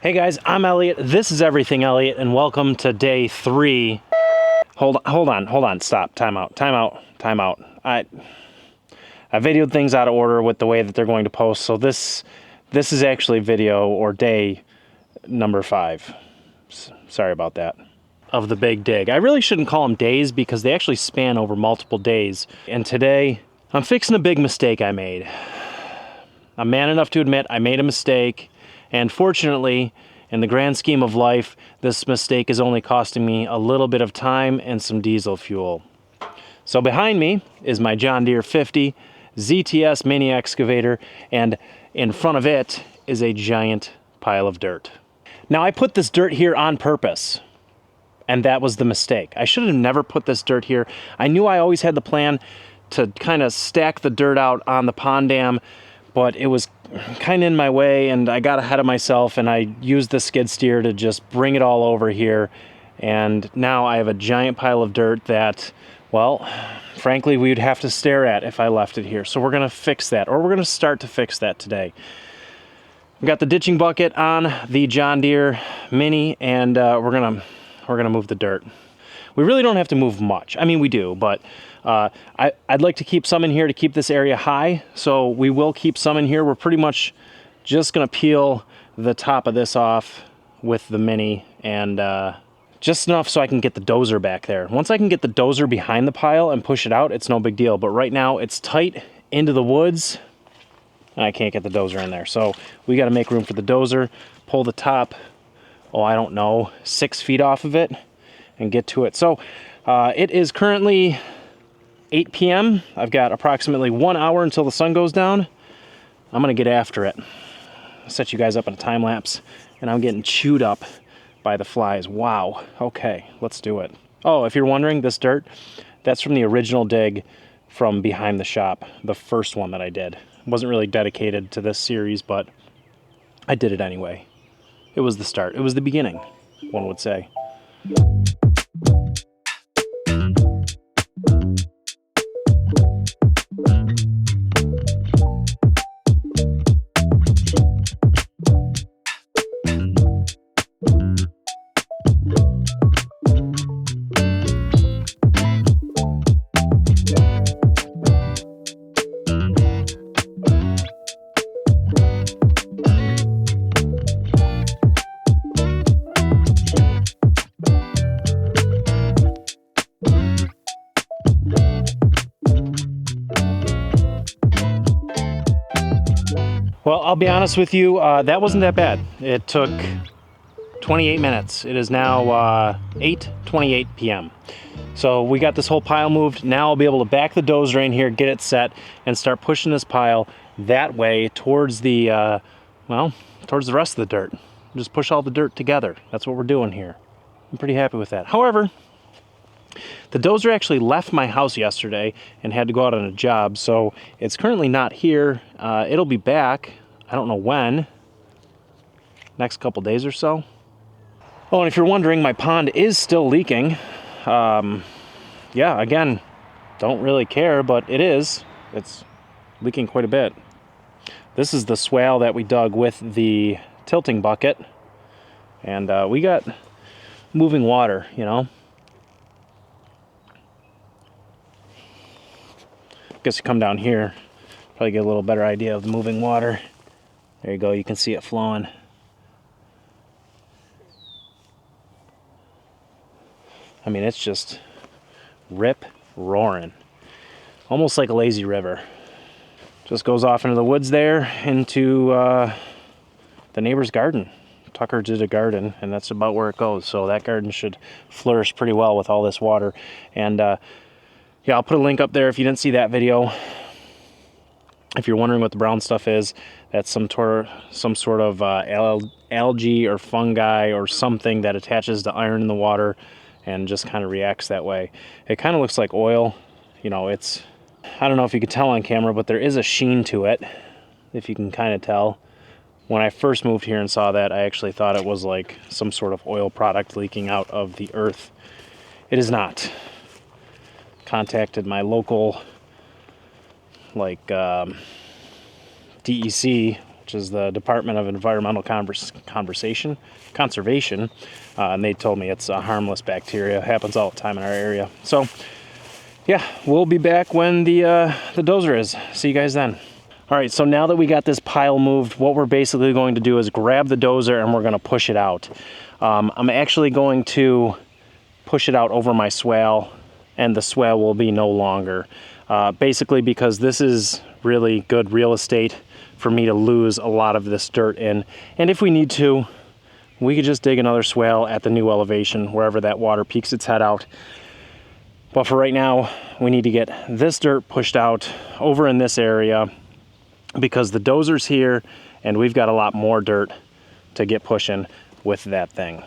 Hey guys, I'm Elliott. This is Everything Elliott, and welcome to day 3. Hold on, stop, time out. I videoed things out of order with the way that they're going to post, so this is actually video or day number 5. Sorry about that. Of the big dig. I really shouldn't call them days because they actually span over multiple days. And today, I'm fixing a big mistake I made. I'm man enough to admit I made a mistake. And fortunately, in the grand scheme of life, this mistake is only costing me a little bit of time and some diesel fuel. So behind me is my John Deere 50 ZTS Mini Excavator, and in front of it is a giant pile of dirt. Now, I put this dirt here on purpose, and that was the mistake. I should have never put this dirt here. I knew I always had the plan to kind of stack the dirt out on the pond dam, but it was kind of in my way, and I got ahead of myself, and I used the skid steer to just bring it all over here. And now I have a giant pile of dirt that, well, frankly, we would have to stare at if I left it here. So we're gonna fix that, or we're gonna start to fix that today. We've got the ditching bucket on the John Deere Mini, and we're gonna move the dirt. We really don't have to move much. I mean, we do, but I'd like to keep some in here to keep this area high, so we will keep some in here. We're pretty much just gonna peel the top of this off with the Mini, and just enough so I can get the dozer back there. Once I can get the dozer behind the pile and push it out, it's no big deal, but right now it's tight into the woods, and I can't get the dozer in there. So we gotta make room for the dozer, pull the top, I don't know, 6 feet off of it, and get to it. So it is currently 8 p.m. I've got approximately 1 hour until the sun goes down. I'm gonna get after it. I'll set you guys up in a time lapse, and I'm getting chewed up by the flies. Wow, okay, let's do it. Oh, if you're wondering, this dirt, that's from the original dig from behind the shop, the first one that I did. It wasn't really dedicated to this series, but I did it anyway. It was the start, it was the beginning, one would say. Well, I'll be honest with you, that wasn't that bad. It took 28 minutes. It is now 8:28 p.m. So we got this whole pile moved. Now I'll be able to back the dozer in here, get it set, and start pushing this pile that way towards the, towards the rest of the dirt. Just push all the dirt together. That's what we're doing here. I'm pretty happy with that. However, the dozer actually left my house yesterday and had to go out on a job, so it's currently not here. It'll be back, I don't know when, next couple days or so. Oh, and if you're wondering, my pond is still leaking. Yeah, again, don't really care, but it is. It's leaking quite a bit. This is the swale that we dug with the tilting bucket, and we got moving water, you know. Guess you come down here, probably get a little better idea of the moving water. There you go, you can see it flowing. I mean, it's just rip roaring, almost like a lazy river. Just goes off into the woods there, into the neighbor's garden. Tucker did a garden, and that's about where it goes. So that garden should flourish pretty well with all this water. And yeah, I'll put a link up there if you didn't see that video. If you're wondering what the brown stuff is, that's some sort of algae or fungi or something that attaches to iron in the water and just kind of reacts that way. It kind of looks like oil. You know, it's, I don't know if you could tell on camera, but there is a sheen to it, if you can kind of tell. When I first moved here and saw that, I actually thought it was like some sort of oil product leaking out of the earth. It is not. Contacted my local DEC which is the Department of Environmental Conservation, and they told me it's a harmless bacteria. It happens all the time in our area. So yeah, we'll be back when the dozer is. See you guys then. All right, so now that we got this pile moved, what we're basically going to do is grab the dozer and we're going to push it out. I'm actually going to push it out over my swale, and the swale will be no longer. Basically because this is really good real estate for me to lose a lot of this dirt in. And if we need to, we could just dig another swale at the new elevation, wherever that water peeks its head out. But for right now, we need to get this dirt pushed out over in this area because the dozer's here and we've got a lot more dirt to get pushing with that thing.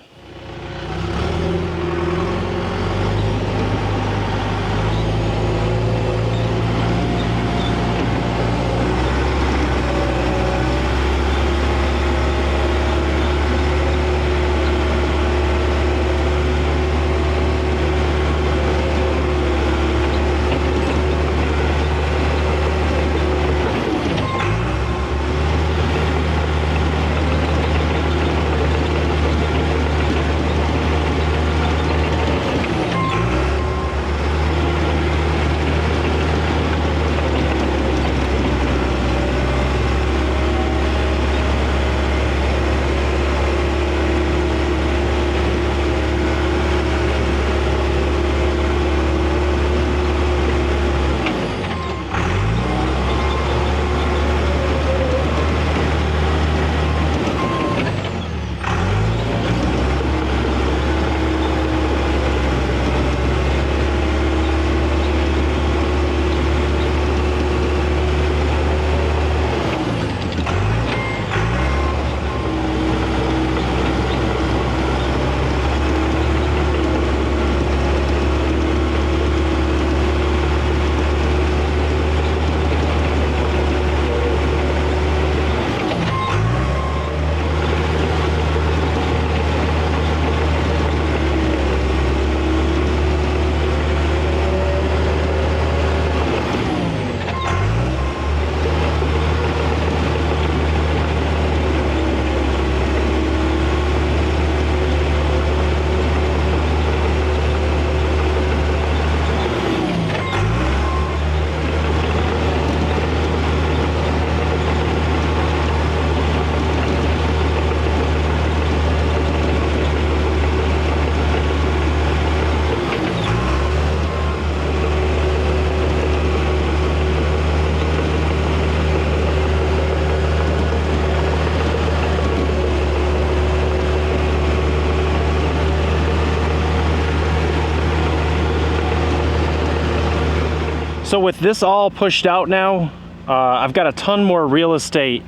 So with this all pushed out now, I've got a ton more real estate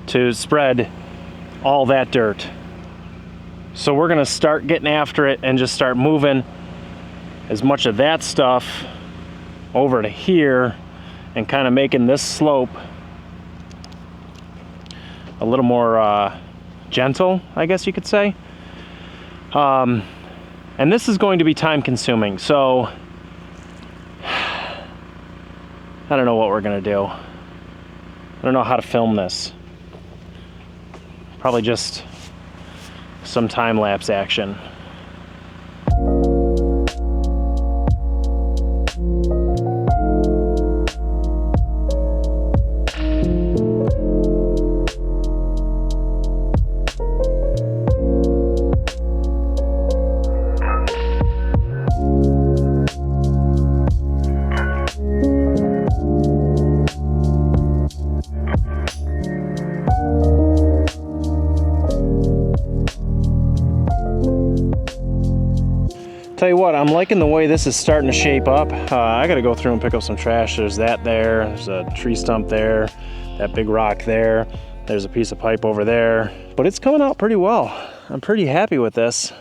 to spread all that dirt. So we're gonna start getting after it and just start moving as much of that stuff over to here and kind of making this slope a little more gentle, I guess you could say. And this is going to be time consuming, so I don't know what we're gonna do. I don't know how to film this. Probably just some time-lapse action. Tell you what, I'm liking the way this is starting to shape up. I gotta go through and pick up some trash. There's that there, there's a tree stump there, that big rock there, there's a piece of pipe over there. But it's coming out pretty well. I'm pretty happy with this.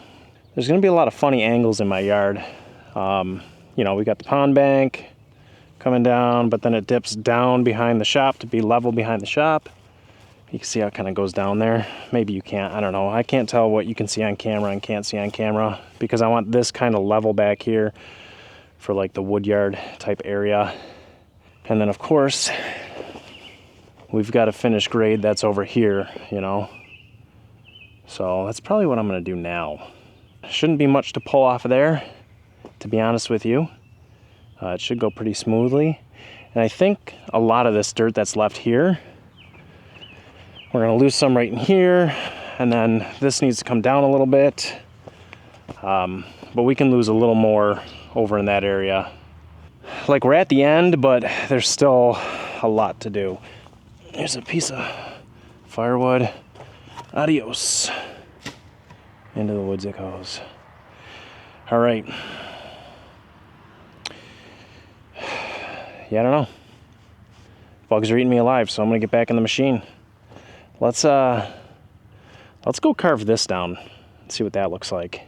There's gonna be a lot of funny angles in my yard. You know, we got the pond bank coming down, but then it dips down behind the shop to be level behind the shop. You can see how it kind of goes down there. Maybe you can't, I don't know. I can't tell what you can see on camera and can't see on camera because I want this kind of level back here for like the woodyard type area. And then of course, we've got a finished grade that's over here, you know. So that's probably what I'm gonna do now. Shouldn't be much to pull off of there, to be honest with you. It should go pretty smoothly. And I think a lot of this dirt that's left here, we're gonna lose some right in here, and then this needs to come down a little bit. But we can lose a little more over in that area. Like, we're at the end, but there's still a lot to do. Here's a piece of firewood. Adios. Into the woods it goes. All right. Yeah, I don't know. Bugs are eating me alive, so I'm gonna get back in the machine. Let's go carve this down. See what that looks like.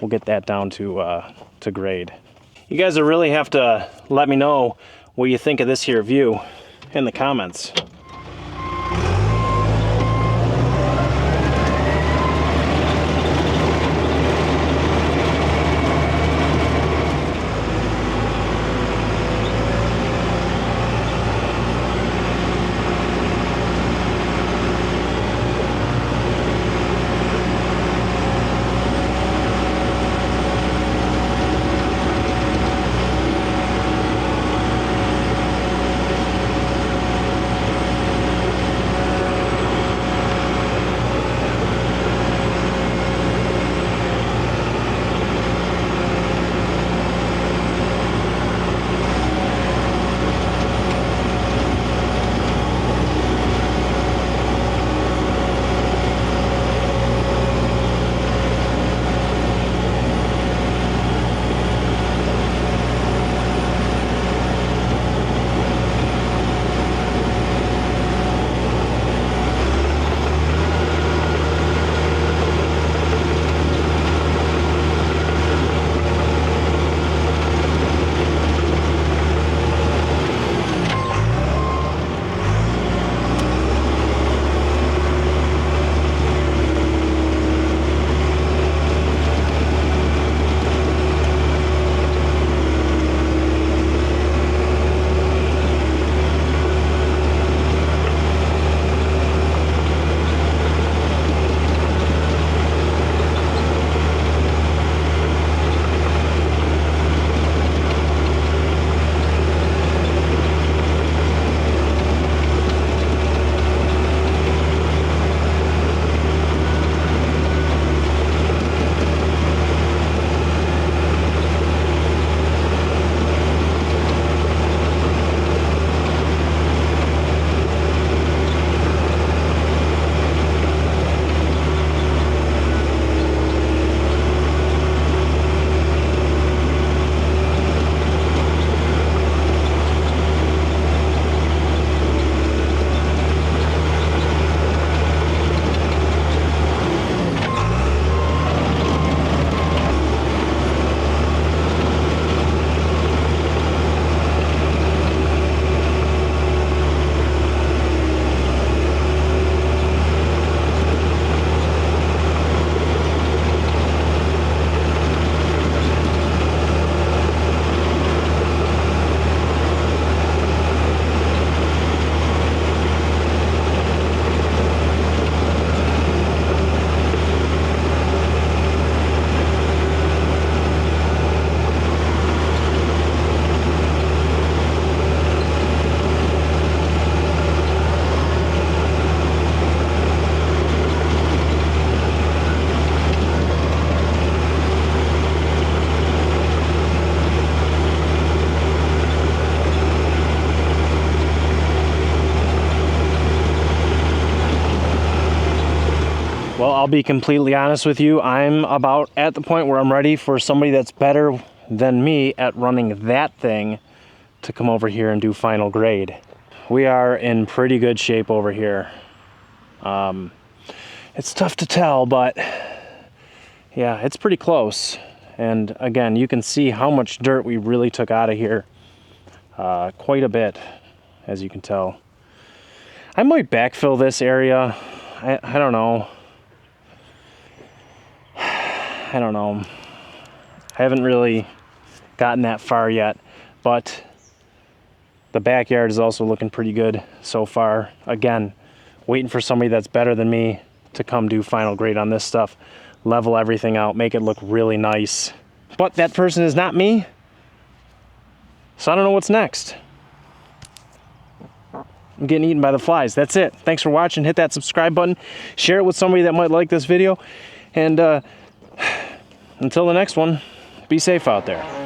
We'll get that down to grade. You guys will really have to let me know what you think of this here view in the comments. Well, I'll be completely honest with you. I'm about at the point where I'm ready for somebody that's better than me at running that thing to come over here and do final grade. We are in pretty good shape over here. It's tough to tell, but yeah, it's pretty close. And again, you can see how much dirt we really took out of here. Quite a bit, as you can tell. I might backfill this area. I don't know. I don't know. I haven't really gotten that far yet, but The backyard is also looking pretty good so far. Again, waiting for somebody that's better than me to come do final grade on this stuff, level everything out, make it look really nice. But that person is not me, so I don't know what's next. I'm getting eaten by the flies. That's it. Thanks for watching. Hit that subscribe button. Share it with somebody that might like this video. And until the next one, be safe out there.